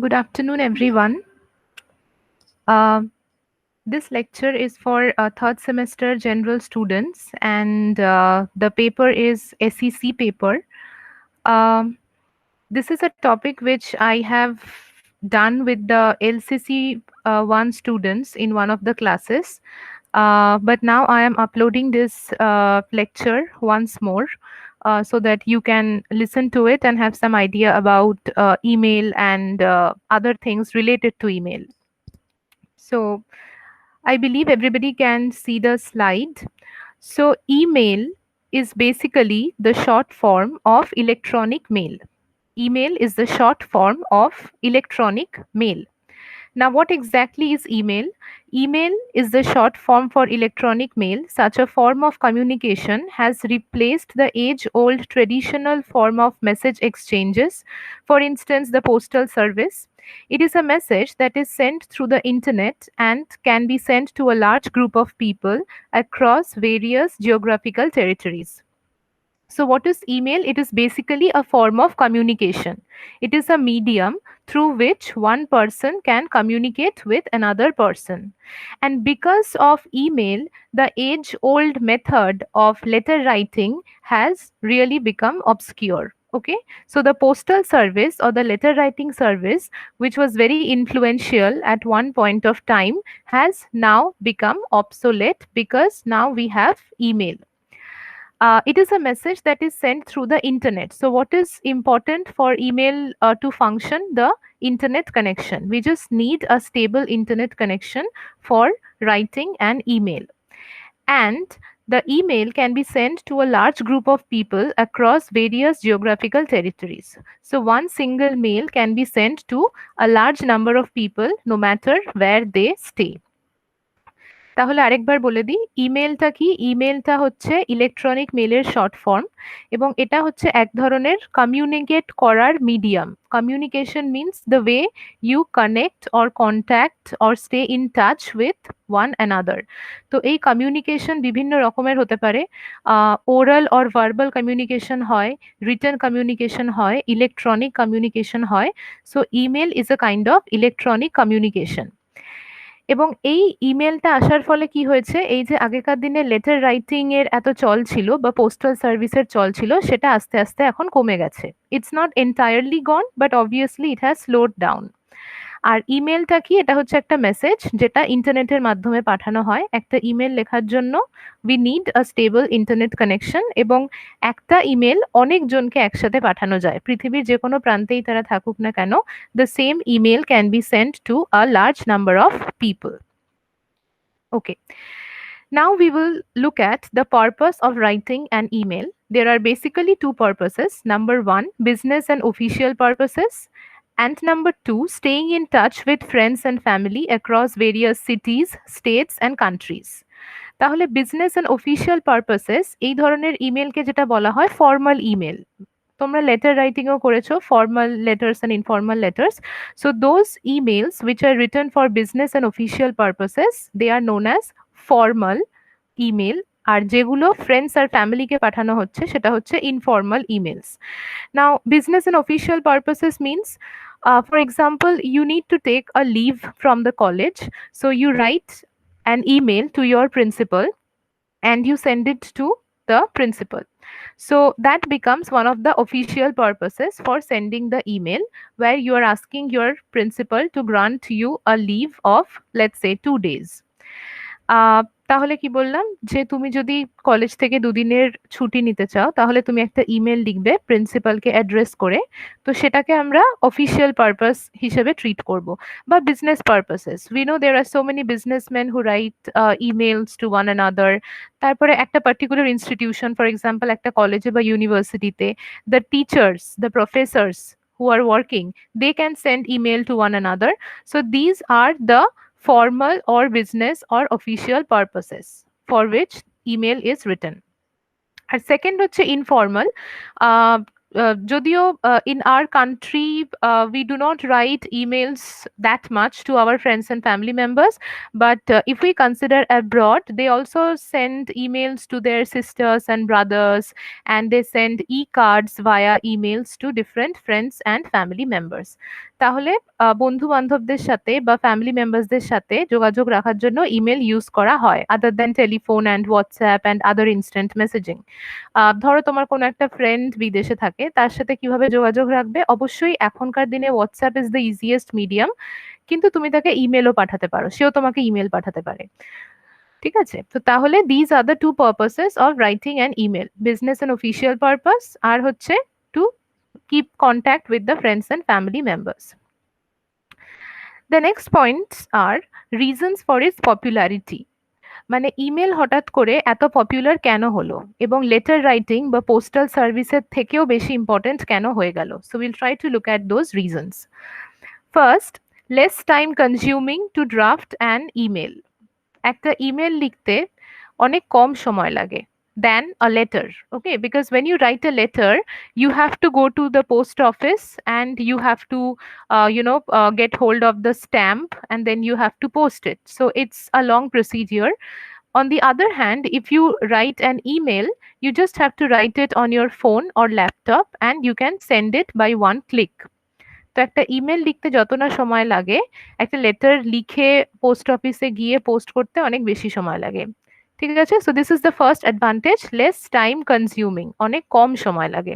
Good afternoon, everyone. Uh, this lecture is for third semester general students, and the paper is SEC paper. Um, this is a topic which I have done with the LCC 1 students in one of the classes. But now I am uploading this lecture once more so that you can listen to it and have some idea about email and other things related to email. So I believe everybody can see the slide. So email is basically the short form of electronic mail. Email is the short form of electronic mail. Now, what exactly is email? Email is the short form for electronic mail. Such a form of communication has replaced the age old traditional form of message exchanges, for instance, the postal service. It is a message that is sent through the internet and can be sent to a large group of people across various geographical territories. So, what is email? It is basically a form of communication. It is a medium through which one person can communicate with another person. And because of email, the age old method of letter writing has really become obscure. Okay, so the postal service or the letter writing service, which was very influential at one point of time, has now become obsolete because now we have email. It is a message that is sent through the internet. So, what is important for email to function? The internet connection. We just need a stable internet connection for writing an email. And the email can be sent to a large group of people across various geographical territories. So, one single mail can be sent to a large number of people no matter where they stay. তাহলে আরেকবার বলে দিই, ইমেলটা কি? ইমেলটা হচ্ছে electronic মেলের short form এবং এটা হচ্ছে এক ধরনের কমিউনিকেট করার medium. Communication means the way you connect or contact or stay in touch with one another. তো এই কমিউনিকেশন বিভিন্ন রকমের হতে পারে। ওরাল অর ভার্বাল কমিউনিকেশন হয়, রিটেন কমিউনিকেশন হয়, ইলেকট্রনিক কমিউনিকেশন হয়। So email is a kind of electronic communication. এবং এই ইমেলটা আসার ফলে কি হয়েছে, এই যে আগেকার দিনে লেটার রাইটিং এর এত চল ছিল বা পোস্টাল সার্ভিসের চল ছিল, সেটা আস্তে আস্তে এখন কমে গেছে। It's not entirely gone, but obviously it has slowed down. আর ইমেলটা কি? এটা হচ্ছে একটা মেসেজ যেটা ইন্টারনেটের মাধ্যমে পাঠানো হয়। একটা ইমেল লেখার জন্য we need a stable internet connection এবং একটা ইমেল অনেকজনকে একসাথে পাঠানো যায়। পৃথিবীর যেকোনো প্রান্তেই তারা থাকুক না কেন, the same email can be sent to a large number of people. Okay. Now we will look at the purpose of writing an email. There are basically two purposes. Number one, business and official purposes. And number two, staying in touch with friends and family across various cities, states, and countries. তাহলে business and official purposes এই ধরনের ইমেলকে যেটা বলা হয় formal email. তোমরা letter রাইটিংও করেছো, formal letters and informal letters. So those emails which are written for business and official purposes they are known as formal email. আর যেগুলো ফ্রেন্ডস আর ফ্যামিলিকে পাঠানো হচ্ছে সেটা হচ্ছে informal emails. Now business and official purposes means for example, you need to take a leave from the college, so you write an email to your principal and you send it to the principal. So that becomes one of the official purposes for sending the email, where you are asking your principal to grant you a leave of, let's say, 2 days. তাহলে কি বললাম, যে তুমি যদি college থেকে দুদিনের ছুটি নিতে চাও তাহলে তুমি একটা ইমেল লিখবে প্রিন্সিপালকে অ্যাড্রেস করে। তো সেটাকে আমরা অফিসিয়াল পারপাস হিসেবে ট্রিট করব। বা business purposes, we know there are so many businessman who write emails to one another. তারপরে একটা পার্টিকুলার ইনস্টিটিউশন, ফর এক্সাম্পল একটা কলেজে বা ইউনিভার্সিটিতে, the teachers, the Professor's who are working, they can send email to one another. So these are the formal or business or official purposes for which email is written. আর second হচ্ছে informal. যদিও in our country we do not write emails that much to our friends and family members, but if we consider abroad, they also send emails to their sisters and brothers, and they send e-cards via emails to different friends and family members. তাহলে বন্ধু বান্ধবদের সাথে বা family মেম্বার্সদের সাথে যোগাযোগ রাখার জন্য email use করা হয়, other than telephone and WhatsApp and other instant messaging. ধরো তোমার কোনো একটা ফ্রেন্ড বিদেশে থাকে, তার সাথে কিভাবে যোগাযোগ রাখবে? অবশ্যই এখনকার দিনে WhatsApp is the easiest medium, কিন্তু তুমি তাকে ইমেলও পাঠাতে পারো, সেও তোমাকে ইমেল পাঠাতে পারে। ঠিক আছে, তো তাহলে these are the two purposes of writing an email, business and official purpose, আর হচ্ছে to keep contact with the friends and family members. The next points are reasons for its popularity. মানে email হঠাৎ করে এত popular কেন হলো এবং letter writing বা পোস্টাল সার্ভিসের থেকেও বেশি ইম্পর্টেন্ট কেন হয়ে গেল? So will try to look at those reasons. First, less time consuming to draft an email. একটা ইমেল লিখতে অনেক কম সময় লাগে than a letter. Okay, because when you write a letter, you have to go to the post office and you have to get hold of the stamp, and then you have to post it, so it's a long procedure. On the other hand, if you write an email, you just have to write it on your phone or laptop and you can send it by one click. তো একটা email লিখতে যত না সময় লাগে, একটা letter লিখে post অফিসে গিয়ে পোস্ট করতে অনেক বেশি সময় লাগে। ঠিক আছে, so this is the first advantage, less time consuming, অনেক কম সময় লাগে।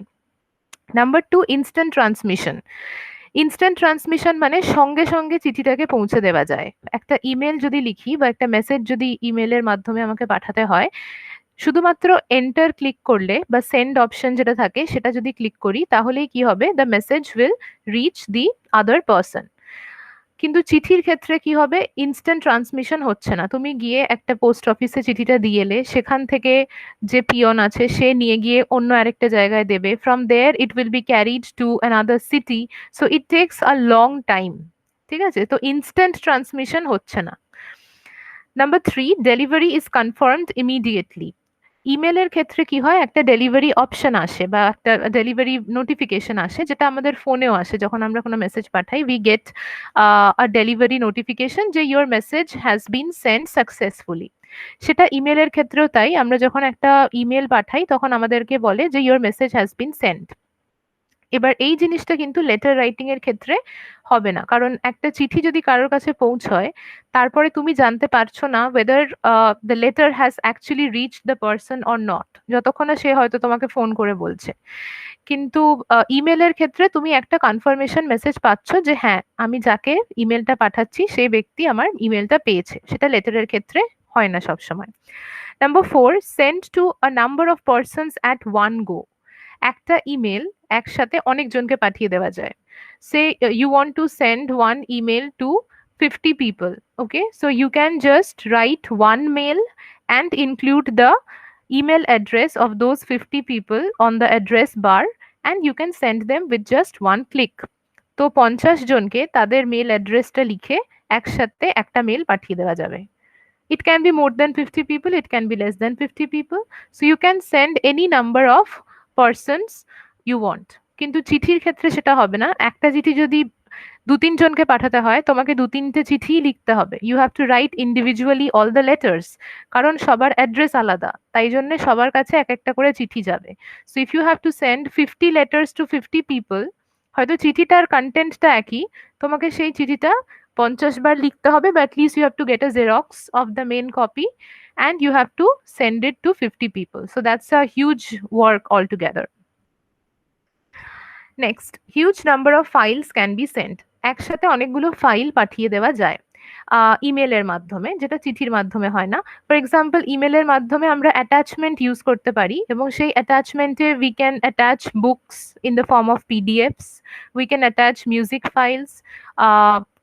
Number two, instant transmission. Instant transmission মানে সঙ্গে সঙ্গে চিঠিটাকে পৌঁছে দেওয়া যায়। একটা ইমেল যদি লিখি বা একটা মেসেজ যদি ইমেলের মাধ্যমে আমাকে পাঠাতে হয়, শুধুমাত্র এন্টার ক্লিক করলে বা সেন্ড অপশন যেটা থাকে সেটা যদি ক্লিক করি, তাহলেই কি হবে? The message will reach the other person. কিন্তু চিঠির ক্ষেত্রে কি হবে? ইনস্ট্যান্ট ট্রান্সমিশন হচ্ছে না। তুমি গিয়ে একটা পোস্ট অফিসে চিঠিটা দিয়ে এলে, সেখান থেকে যে পিয়ন আছে সে নিয়ে গিয়ে অন্য আরেকটা জায়গায় দেবে, from there it will be carried to another city, so it takes a long time. ঠিক আছে, তো ইনস্ট্যান্ট ট্রান্সমিশন হচ্ছে না। Number three, delivery is confirmed immediately. ইমেলের ক্ষেত্রে কি হয়? একটা ডেলিভারি অপশন আসে বা একটা ডেলিভারি নোটিফিকেশন আসে, যেটা আমাদের ফোনেও আসে। যখন আমরা কোনো মেসেজ পাঠাই, we get a delivery notification যে your message has been send successfully. সেটা ইমেলের ক্ষেত্রেও তাই। আমরা যখন একটা ইমেল পাঠাই তখন আমাদেরকে বলে যে your message has been send. এবার এই জিনিসটা কিন্তু লেটার রাইটিং এর ক্ষেত্রে হবে না, কারণ একটা চিঠি যদি কারোর কাছে পৌঁছয়, তারপরে তুমি জানতে পারছো না whether the letter has actually reached the person or not, যতক্ষণ না সে হয়তো তোমাকে ফোন করে বলছে। কিন্তু ইমেলের ক্ষেত্রে তুমি একটা কনফার্মেশন মেসেজ পাচ্ছ যে হ্যাঁ, আমি যাকে ইমেলটা পাঠাচ্ছি সেই ব্যক্তি আমার ইমেলটা পেয়েছে। সেটা লেটারের ক্ষেত্রে হয় না সবসময়। Number four, send to a number of persons at one go. একটা ইমেল একসাথে অনেকজনকে পাঠিয়ে দেওয়া যায়। সে you want to send one email to 50 people, okay, so you can just write one mail and include the email address of those 50 people on the address bar, and you can send them with just one click. তো 50 জনকে তাদের mail অ্যাড্রেসটা লিখে একসাথে একটা mail পাঠিয়ে দেওয়া যাবে। It can be more than 50 people, it can be less than 50 people. So you can send any number of persons you want. কিন্তু চিঠির ক্ষেত্রে সেটা হবে না। একটা চিঠি যদি ২-৩ জনকে পাঠাতে হয়, তোমাকে ২-৩টে চিঠিই লিখতে হবে। You have to write individually all the letters, কারণ সবার অ্যাড্রেস আলাদা। তাই জন্য সবার কাছে এক-একটা করে চিঠি যাবে। So if you have to send 50 letters to 50 people, হয়তো চিঠিটার কনটেন্টটা একই, তোমাকে সেই চিঠিটা ৫০ বার লিখতে হবে, but at least you have to get a Xerox of the main copy and you have to send it to 50 people. So that's a huge work altogether. Next, huge number of files can be sent. একসাথে অনেকগুলো file পাঠিয়ে দেওয়া যায় ইমেলের মাধ্যমে, যেটা চিঠির মাধ্যমে হয় না। ফর এক্সাম্পল, ইমেলের মাধ্যমে আমরা অ্যাটাচমেন্ট ইউজ করতে পারি এবং সেই অ্যাটাচমেন্টে we can attach books in the form of PDFs, we can attach music files,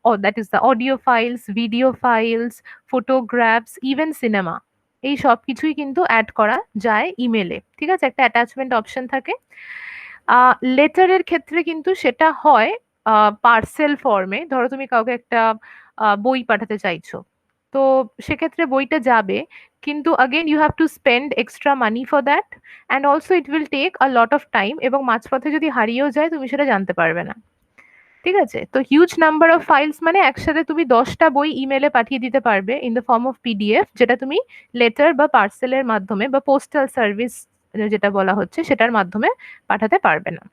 or that is the audio files, video files, photographs, even cinema। এই সব কিছুই কিন্তু অ্যাড করা যায় ইমেলে। ঠিক আছে, একটা অ্যাটাচমেন্ট অপশন থাকে। লেটারের ক্ষেত্রে কিন্তু সেটা হয় পার্সেল ফর্মে। ধরো তুমি কাউকে একটা বই পাঠাতে চাইছো, তো সেক্ষেত্রে বইটা যাবে, কিন্তু again you have to spend extra money for that, and also it will take a lot of time, এবং মাঝপথে যদি হারিয়েও যায় তুমি সেটা জানতে পারবে না। ঠিক আছে, তো হিউজ নাম্বার অফ ফাইলস মানে একসাথে তুমি 10টা বই ইমেলে পাঠিয়ে দিতে পারবে in the form of PDF, যেটা তুমি লেটার বা পার্সেলের মাধ্যমে বা পোস্টাল সার্ভিস যেটা বলা হচ্ছে সেটার মাধ্যমে পাঠাতে পারবে না।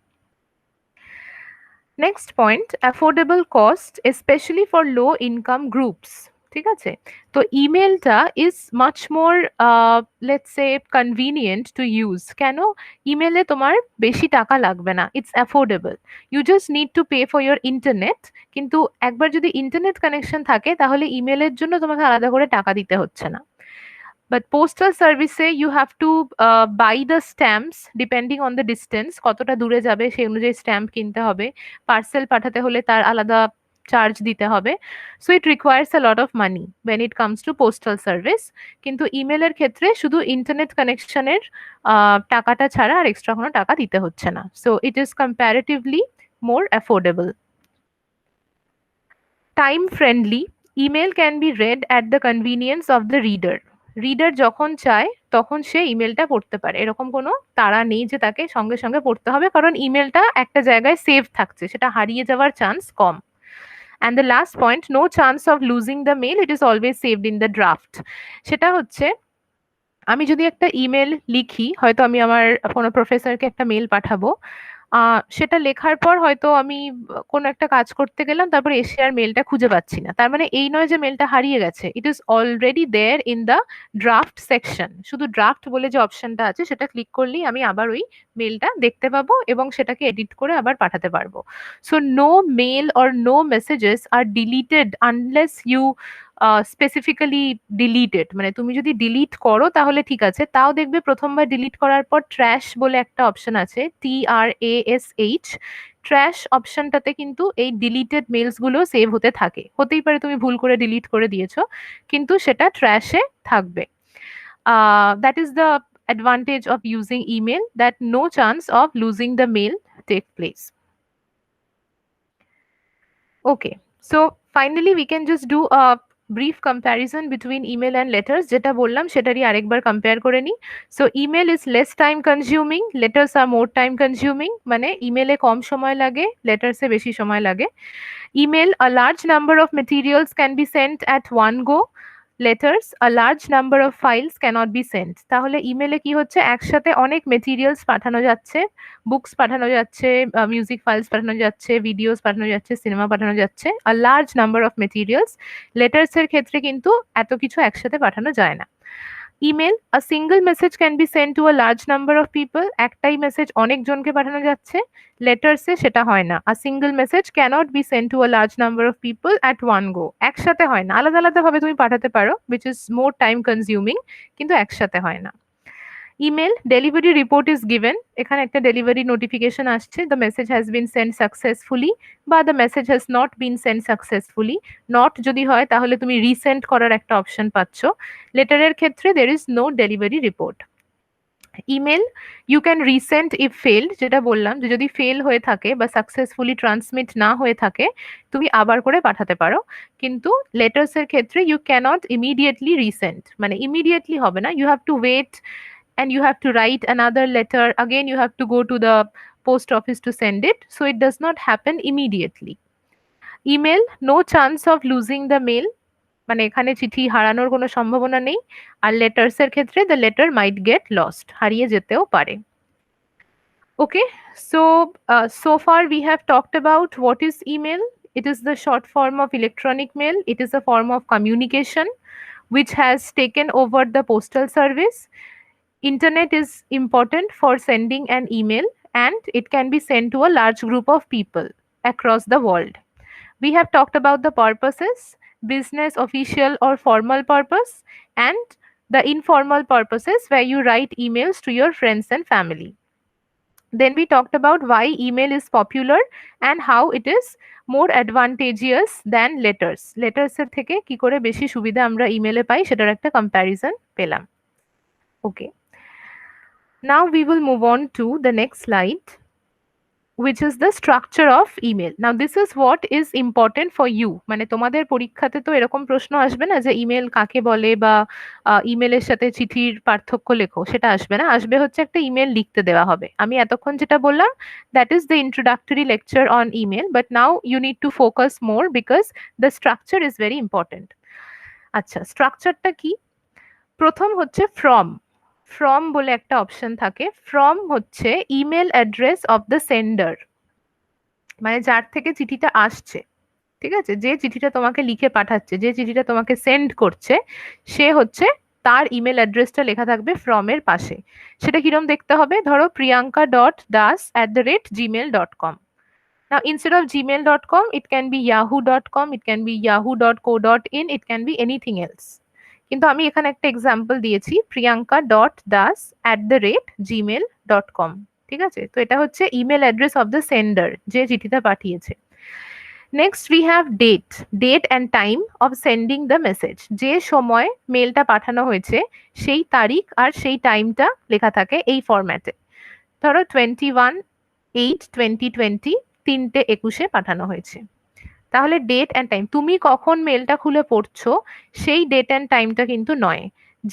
Next point, affordable cost specially for low income groups. ঠিক আছে, তো ইমেলটা is much more let's say convenient to use. কেন? ইমেলে তোমার বেশি টাকা লাগবে না, it's affordable, you just need to pay for your internet. কিন্তু একবার যদি ইন্টারনেট কানেকশন থাকে তাহলে ইমেলের জন্য তোমাকে আলাদা করে টাকা দিতে হচ্ছে না। But postal service you have to buy the stamps depending on the distance, কতটা দূরে যাবে সেই অনুযায়ী স্ট্যাম্প কিনতে হবে, পার্সেল পাঠাতে হলে তার আলাদা চার্জ দিতে হবে, so it requires a lot of money when it comes to postal service। কিন্তু ইমেলের ক্ষেত্রে শুধু ইন্টারনেট কানেকশনের টাকাটা ছাড়া আর এক্সট্রা কোনো টাকা দিতে হচ্ছে না, so it is comparatively more affordable। Time friendly, email can be red at the convenience of the reader. Reader যখন চায় তখন সে ইমেলটা পড়তে পারে, এরকম কোনো তাড়া নেই যে তাকে সঙ্গে সঙ্গে পড়তে হবে, কারণ ইমেলটা একটা জায়গায় সেভ থাকছে, সেটা হারিয়ে যাওয়ার চান্স কম। And the last point, no chance of losing the mail, it is always saved in the draft. সেটা হচ্ছে আমি যদি একটা ইমেল লিখি, হয়তো আমি আমার কোনো প্রফেসরকে একটা মেল পাঠাবো, সেটা লেখার পর হয়তো আমি কোনো একটা কাজ করতে গেলাম, তারপরে এসে আর মেলটা খুঁজে পাচ্ছি না, তার মানে এই নয় যে মেলটা হারিয়ে গেছে, it is already there in the draft section. শুধু ড্রাফট বলে যে অপশনটা আছে সেটা ক্লিক করলেই আমি আবার ওই মেলটা দেখতে পাবো এবং সেটাকে এডিট করে আবার পাঠাতে পারবো। So no mail or no messages are deleted unless you specifically deleted, মানে তুমি যদি ডিলিট করো তাহলে ঠিক আছে, তাও দেখবে প্রথমবার ডিলিট করার পর ট্র্যাশ বলে একটা অপশন আছে, TRASH, ট্র্যাশ অপশনটাতে কিন্তু এই ডিলিটেড মেলস গুলো সেভ হতে থাকে, হতেই পারে তুমি ভুল করে ডিলিট করে দিয়েছো, কিন্তু সেটা ট্র্যাশে থাকবে। That is the advantage of using email, that no chance of losing the mail take place. Okay, so finally we can just do a brief comparison between email and letters, যেটা বললাম সেটারই আরেকবার compare করে নিই। So email is less time consuming, letters are more time consuming, মানে ইমেলে কম সময় লাগে, লেটার্সে বেশি সময় লাগে। Email, a large number of materials can be sent at one go, letters, a large number of files cannot be sent। তাহলে ইমেলে কি হচ্ছে, একসাথে অনেক মেটেরিয়ালস পাঠানো যাচ্ছে, বুকস পাঠানো যাচ্ছে, মিউজিক ফাইলস পাঠানো যাচ্ছে, ভিডিওস পাঠানো যাচ্ছে, সিনেমা পাঠানো যাচ্ছে, a large number of materials. লেটার্সের ক্ষেত্রে কিন্তু এত কিছু একসাথে পাঠানো যায় না। Email, a single message can be send to a large number of people, একটাই মেসেজ অনেকজনকে পাঠানো যাচ্ছে। লেটার্সে সেটা হয় না, a single message cannot be send to a large number of people at one go, একসাথে হয় না, আলাদা আলাদা ভাবে তুমি পাঠাতে পারো, which is more time consuming, কিন্তু একসাথে হয় না। Email, delivery report is given, এখানে একটা ডেলিভারি নোটিফিকেশন আসছে, the message has been send successfully বা the message has not been send successfully, not যদি হয় তাহলে তুমি রিসেন্ড করার একটা অপশন পাচ্ছ। লেটারের ক্ষেত্রে there is no delivery report. Email, you can resend if failed, যেটা বললাম যে যদি ফেল হয়ে থাকে বা সাকসেসফুলি ট্রান্সমিট না হয়ে থাকে তুমি আবার করে পাঠাতে পারো, কিন্তু লেটার্সের ক্ষেত্রে ইউ ক্যানট ইমিডিয়েটলি রিসেন্ড, মানে ইমিডিয়েটলি হবে না, you have to wait and you have to write another letter, again you have to go to the post office to send it, so it does not happen immediately. Email, no chance of losing the mail, মানে এখানে চিঠি হারানোর কোনো সম্ভাবনা নেই, আর লেটার্সের ক্ষেত্রে the letter might get lost, হারিয়ে যেতেও পারে। Okay, so so far we have talked about what is email. It is the short form of electronic mail, it is a form of communication which has taken over the postal service. Internet is important for sending an email and it can be sent to a large group of people across the world. We have talked about the purposes, business, official or formal purpose, and the informal purposes where you write emails to your friends and family. Then we talked about why email is popular and how it is more advantageous than letters. Letters এর থেকে কি করে বেশি সুবিধা আমরা ইমেলে পাই সেটার একটা কম্প্যারিজন পেলাম। Okay. Now we will move on to the next slide. which is the structure of email. Now this is what is important for you, মানে তোমাদের পরীক্ষাতে তো এরকম প্রশ্ন আসবে না যে ইমেল কাকে বলে বা ইমেলের সাথে চিঠির পার্থক্য লেখো, সেটা আসবে না। আসবে হচ্ছে একটা ইমেল লিখতে দেওয়া হবে। আমি এতক্ষণ যেটা বললাম, that is the introductory lecture on email, but now you need to focus more because the structure is very important. আচ্ছা, স্ট্রাকচারটা কি? প্রথম হচ্ছে ফ্রম। ফ্রম বলে একটা অপশন থাকে। ফ্রম হচ্ছে email address of the sender, মানে যার থেকে চিঠিটা আসছে, ঠিক আছে, যে চিঠিটা তোমাকে লিখে পাঠাচ্ছে, যে চিঠিটা তোমাকে সেন্ড করছে, সে হচ্ছে, তার ইমেল অ্যাড্রেসটা লেখা থাকবে ফ্রমের পাশে। সেটা কিরম দেখতে হবে? ধরো priyanka.das@gmail.com. Now instead of gmail.com, it can be yahoo.com, it can be yahoo.co.in, it can be anything else. কিন্তু আমি এখানে একটা এক্সাম্পল দিয়েছি, priyanka.das@gmail.com। ঠিক আছে, তো এটা হচ্ছে email address of the sender, যে চিঠিটা পাঠিয়েছে। Next we have date. Date and time of sending the message, যে সময় মেলটা পাঠানো হয়েছে সেই তারিখ আর সেই টাইমটা লেখা থাকে এই ফরম্যাটে। ধরো 21/8/2020, 3:21 পাঠানো হয়েছে। তাহলে ডেট অ্যান্ড টাইম, তুমি কখন মেলটা খুলে পড়ছো সেই ডেট অ্যান্ড টাইমটা কিন্তু নয়,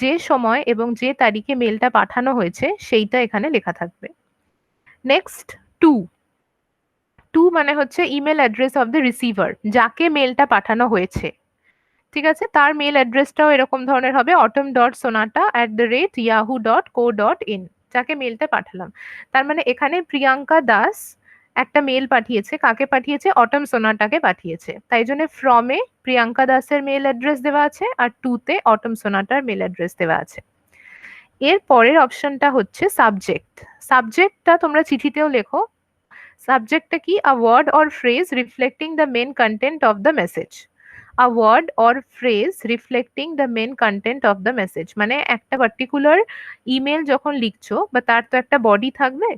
যে সময় এবং যে তারিখে মেলটা পাঠানো হয়েছে সেইটা এখানে লেখা থাকবে। Next two. টু মানে হচ্ছে email address of the receiver, যাকে মেলটা পাঠানো হয়েছে, ঠিক আছে, তার মেল অ্যাড্রেসটাও এরকম ধরনের হবে autumn.sonata@yahoo.co.in, যাকে মেলটা পাঠালাম। তার মানে এখানে প্রিয়াঙ্কা দাস একটা মেল পাঠিয়েছে, কাকে পাঠিয়েছে? অটম সোনাটাকে পাঠিয়েছে, তাই জন্য ফ্রমে প্রিয়াঙ্কা দাসের মেল অ্যাড্রেস দেওয়া আছে আর টুতে অটম সোনাটার মেল অ্যাড্রেস দেওয়া আছে। এর পরের অপশনটা হচ্ছে সাবজেক্ট। সাবজেক্টটা তোমরা চিঠিতেও লেখো। সাবজেক্টটা কি? A word or phrase reflecting the main content of the message. A word or phrase reflecting the main content of the message, মানে একটা পার্টিকুলার ইমেল যখন লিখছো বা তার তো একটা বডি থাকবে,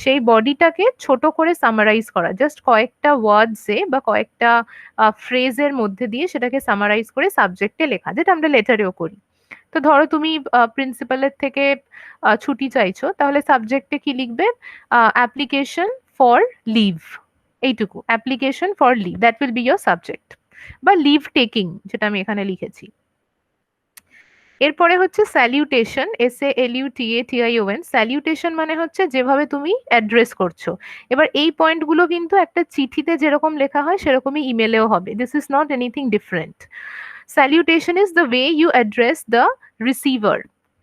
সেই বডিটাকে ছোট করে সামারাইজ করা, জাস্ট কয়েকটা ওয়ার্ডসে বা কয়েকটা ফ্রেজের মধ্যে দিয়ে সেটাকে সামারাইজ করে সাবজেক্টে লেখা, যেটা আমরা লেটারেও করি। তো ধরো তুমি প্রিন্সিপালের থেকে ছুটি চাইছো, তাহলে সাবজেক্টে কি লিখবে? অ্যাপ্লিকেশন ফর লিভ, এইটুকু, application for leave, that will be your subject, বা লিভ টেকিং, যেটা আমি এখানে লিখেছি। এরপরে হচ্ছে স্যালিউটেশন, SALUTATION। স্যালিউটেশন মানে হচ্ছে যেভাবে তুমি অ্যাড্রেস করছো। এবার এই পয়েন্টগুলো কিন্তু একটা চিঠিতে যেরকম লেখা হয় সেরকমই ইমেলেও হবে, this is not anything different. Salutation is the way you address the receiver.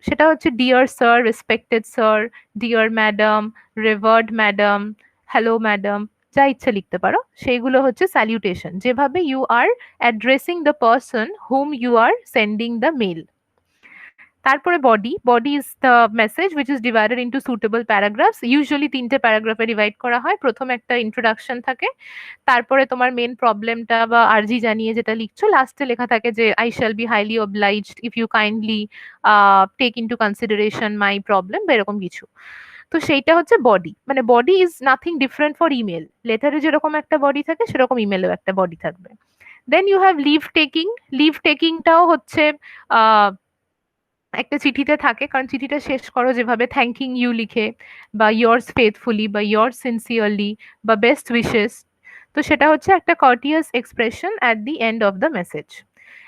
সেটা হচ্ছে dear sir, respected sir, dear madam, revered madam, hello madam, যা ইচ্ছা লিখতে পারো, সেইগুলো হচ্ছে স্যালিউটেশন, যেভাবে you are addressing the person whom you are sending the mail. তারপরে body. Body is the message which is divided into suitable paragraphs. Usually 3টে প্যারাগ্রাফে ডিভাইড করা হয়। প্রথম একটা ইন্ট্রোডাকশন থাকে, তারপরে তোমার মেন প্রবলেমটা বা আর্জি জানিয়ে যেটা লিখছো, লাস্টে লেখা থাকে যে I shall be highly obliged if you kindly take into consideration my problem, বা এরকম কিছু। তো সেইটা হচ্ছে বডি। মানে body is nothing different for email. লেটারে যেরকম একটা বডি থাকে সেরকম ইমেলেও একটা বডি থাকবে। Then you have leave taking. Leave টেকিংটাও হচ্ছে আহ একটা চিঠিতে থাকে, কারণ চিঠিটা শেষ করো যেভাবে থ্যাঙ্কিং ইউ লিখে, বা ইয়ার্স ফেথফুলি, বা ইয়ার্স সিনসিয়ারলি, বা বেস্ট উইশেস। তো সেটা হচ্ছে একটা courteous expression at the end of the message.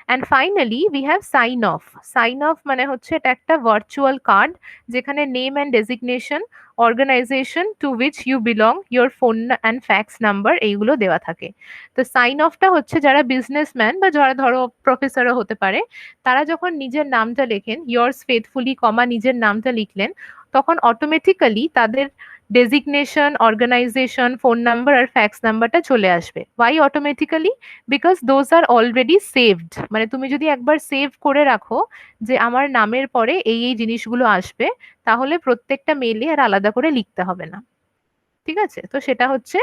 And finally we have sign off. Sign off মানে হচ্ছে এটা একটা ভার্চুয়াল কার্ড, যেখানে name and designation, organisation to which you belong, your phone and fax number, এইগুলো দেওয়া থাকে। তো sign অফটা হচ্ছে যারা বিজনেসম্যান বা যারা ধরো প্রফেসরও হতে পারে, তারা যখন নিজের নামটা লেখেন, ইয়ার্স ফেথফুলি কমা নিজের নামটা লিখলেন, তখন অটোমেটিক্যালি তাদের ডেজিগনেশন, অর্গানাইজেশন, ফোন নাম্বার আর ফ্যাক্স নাম্বারটা চলে আসবে। Why automatically? Because those are already saved. মানে তুমি যদি একবার সেভ করে রাখো যে আমার নামের পরে এই এই জিনিসগুলো আসবে, তাহলে প্রত্যেকটা মেলে আর আলাদা করে লিখতে হবে না। ঠিক আছে, তো সেটা হচ্ছে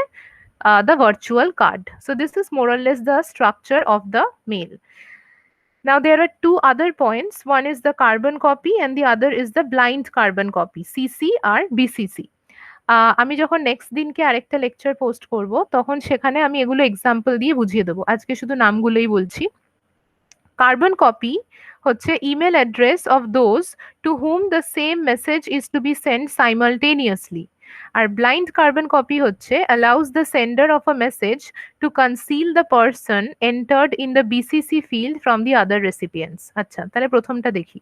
the virtual card. So this is more or less the structure of the mail. Now there are two other points. One is the carbon copy and the other is the blind carbon copy, CC R BCC. আমি যখন next দিনকে আরেকটা lecture post করব, তখন সেখানে আমি এগুলো example দিয়ে বুঝিয়ে দেবো, আজকে শুধু নামগুলোই বলছি। কার্বন কপি হচ্ছে email address of those to whom the same message is to be send simultaneously. আর ব্লাইন্ড কার্বন কপি হচ্ছে allows the sender of a message to conceal the person entered in the BCC field from the other recipients। আচ্ছা, তাহলে প্রথমটা দেখি।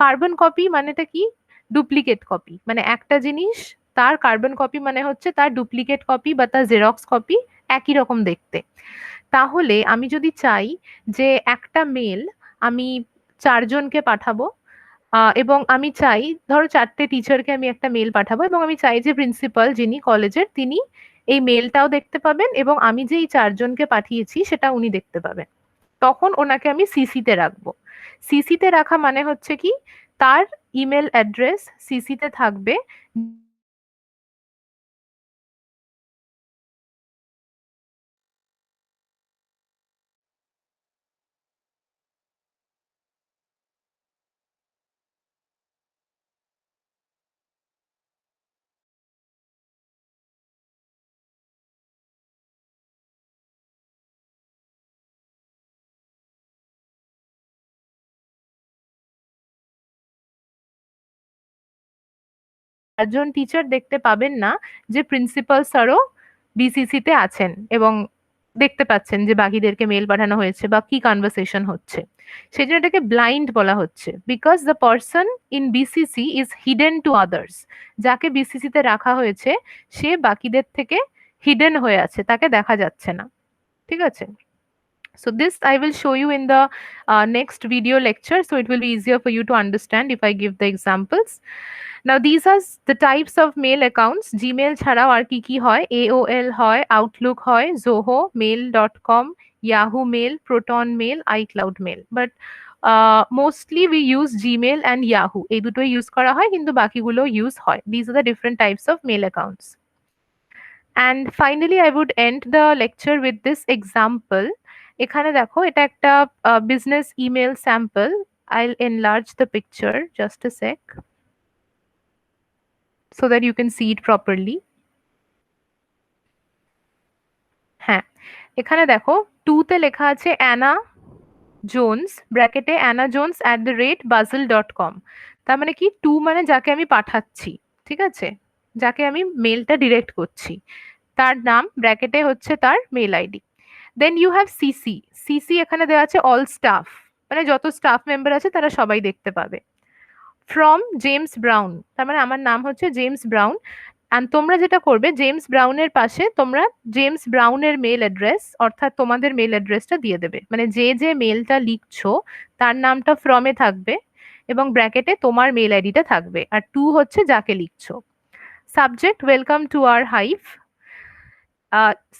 Carbon copy মানেটা কি? Duplicate copy, মানে একটা জিনিস তার কার্বন কপি মানে হচ্ছে তার ডুপ্লিকেট কপি বা তার জেরক্স কপি একই রকম দেখতে। তাহলে আমি যদি চাই যে একটা মেল আমি ৪ জনকে পাঠাবো, এবং আমি চাই ধরো ৪টে টিচারকে আমি একটা মেল পাঠাবো এবং আমি চাই যে প্রিন্সিপাল যিনি কলেজের তিনি এই মেলটাও দেখতে পাবেন এবং আমি যে এই ৪ জনকে পাঠিয়েছি সেটা উনি দেখতে পাবেন। তখন ওনাকে আমি সিসিতে রাখবো। সিসিতে রাখা মানে হচ্ছে কি, তার ইমেল অ্যাড্রেস সিসিতে থাকবে। ৪ জন টিচার দেখতে পাবেন না যে প্রিন্সিপাল স্যারও বিসিসিতে আছেন এবং দেখতে পাচ্ছেন যে বাকিদেরকে মেল পাঠানো হয়েছে বা কি কনভারসেশন হচ্ছে। সেই জন্য এটাকে ব্লাইন্ড বলা হচ্ছে, because the person in BCC is hidden to others. যাকে বিসিসিতে রাখা হয়েছে সে বাকিদের থেকে হিডেন হয়ে আছে, তাকে দেখা যাচ্ছে না। ঠিক আছে? So this I will show you in the next video lecture, so it will be easier for you to understand if I give the examples. Now these are the types of mail accounts. Gmail ছাড়াও আর কি কি হয়? AOL হয়, Outlook হয়, Zoho, Mail.com, Yahoo Mail, Proton Mail, iCloud Mail. But mostly we use Gmail and Yahoo. এই দুটোই use করা হয়, কিন্তু বাকিগুলো ইউজ হয়। These are the different types of mail accounts. And finally I would end the lecture with this example. এখানে দেখো এটা একটা business email sample. I'll enlarge the picture, just a sec, so that you can see it properly. হ্যাঁ, এখানে দেখো 2 তে লেখা আছে অ্যানা জোনস, ব্র্যাকেটে অ্যানা জোনস @basil.com। তার মানে কি, 2 মানে যাকে আমি পাঠাচ্ছি, ঠিক আছে, যাকে আমি মেলটা ডিরেক্ট করছি, তার নাম, ব্র্যাকেটে হচ্ছে তার mail ID. Then you have CC. CC এখানে দেওয়া আছে অল স্টাফ, মানে যত স্টাফ মেম্বার আছে তারা সবাই দেখতে পাবে। ফ্রম জেমস ব্রাউন, তার মানে আমার নাম হচ্ছে জেমস ব্রাউন। অ্যান্ড তোমরা যেটা করবে, জেমস ব্রাউনের পাশে তোমরা জেমস ব্রাউনের মেল অ্যাড্রেস অর্থাৎ তোমাদের মেল অ্যাড্রেসটা দিয়ে দেবে, মানে যে যে মেলটা লিখছো তার নামটা ফ্রমে থাকবে এবং ব্র্যাকেটে তোমার মেল আইডিটা থাকবে, আর টু হচ্ছে যাকে লিখছো। Subject welcome to our hive.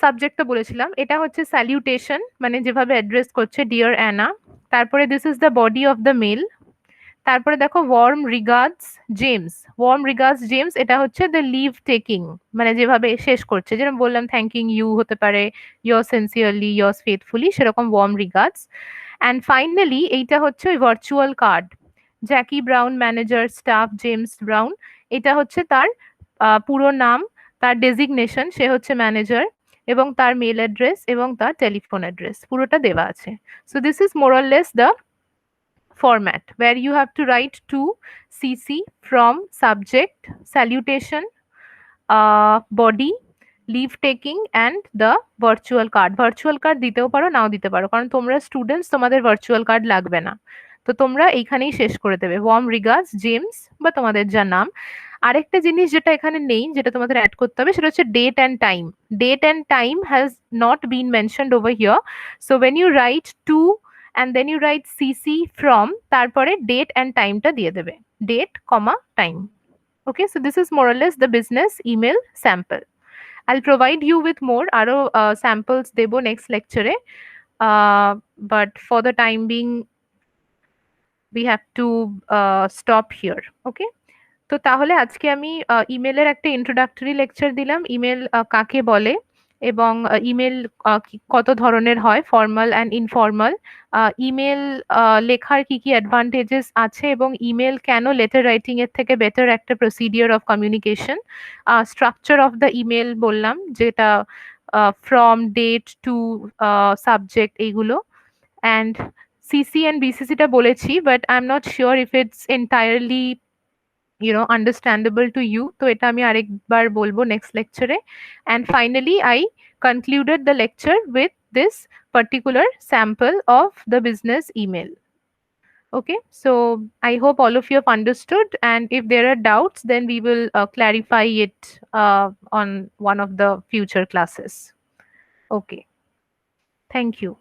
Subject তো বলেছিলাম, এটা হচ্ছে স্যালিউটেশন, মানে যেভাবে অ্যাড্রেস করছে ডিয়ার অ্যানা। তারপরে this is the body of the mail. তারপরে দেখো warm regards James. Warm regards James এটা হচ্ছে দ্য লিভ টেকিং, মানে যেভাবে শেষ করছে, যেরকম বললাম থ্যাঙ্কিং ইউ হতে পারে, ইয়োর সিনসিয়ারলি, ইয়োর ফেথফুলি, সেরকম ওয়ার্ম রিগার্ডস। অ্যান্ড ফাইনালি এইটা হচ্ছে ওই virtual card, Jackie brown manager staff James brown. এটা হচ্ছে তার পুরো নাম, তার ডেজিগনেশন, সে হচ্ছে ম্যানেজার, এবং তার মেল অ্যাড্রেস এবং তার টেলিফোন অ্যাড্রেস পুরোটা দেওয়া আছে। So this is more or less the format where you have to write to CC, from, subject, salutation, body, leave taking and the virtual card. Virtual card দিতেও পারো, নাও দিতে পারো, কারণ তোমরা স্টুডেন্টস, তোমাদের ভার্চুয়াল কার্ড লাগবে না। তো তোমরা এইখানেই শেষ করে দেবে, ওয়ার্ম রিগার্ডস জেমস বা তোমাদের যা নাম। আরেকটা জিনিস যেটা এখানে নেই, যেটা তোমাদের অ্যাড করতে হবে, সেটা হচ্ছে date and time. Date and time has not been mentioned over here, so when you write to and then you write CC from, তারপরে ডেট অ্যান্ড টাইমটা দিয়ে দেবে, date comma time. Okay, so this is more or less the business email sample. I'll provide you with more আরো samples দেবো next lecture A, but for the time being we have to stop here. Okay, তো তাহলে আজকে আমি ইমেলের একটা introductory lecture দিলাম, email কাকে বলে এবং ইমেল কত ধরনের হয়, ফর্মাল অ্যান্ড ইনফর্মাল, ইমেল লেখার কি কি অ্যাডভান্টেজেস আছে এবং ইমেল কেন লেটার রাইটিং এর থেকে বেটার একটা procedure of communication, structure of the email বললাম, যেটা ফ্রম, ডেট, টু, সাবজেক্ট, এইগুলো, অ্যান্ড সিসি অ্যান্ড বিসিসিটা বলেছি, but I am not sure if it's entirely understandable to you, তো এটা আমি আরেকবার বলবো next lecture. And finally I concluded the lecture with this particular sample of the business email. Okay, so I hope all of you have understood, and if there are doubts, then we will clarify it on one of the future classes. Okay, thank you.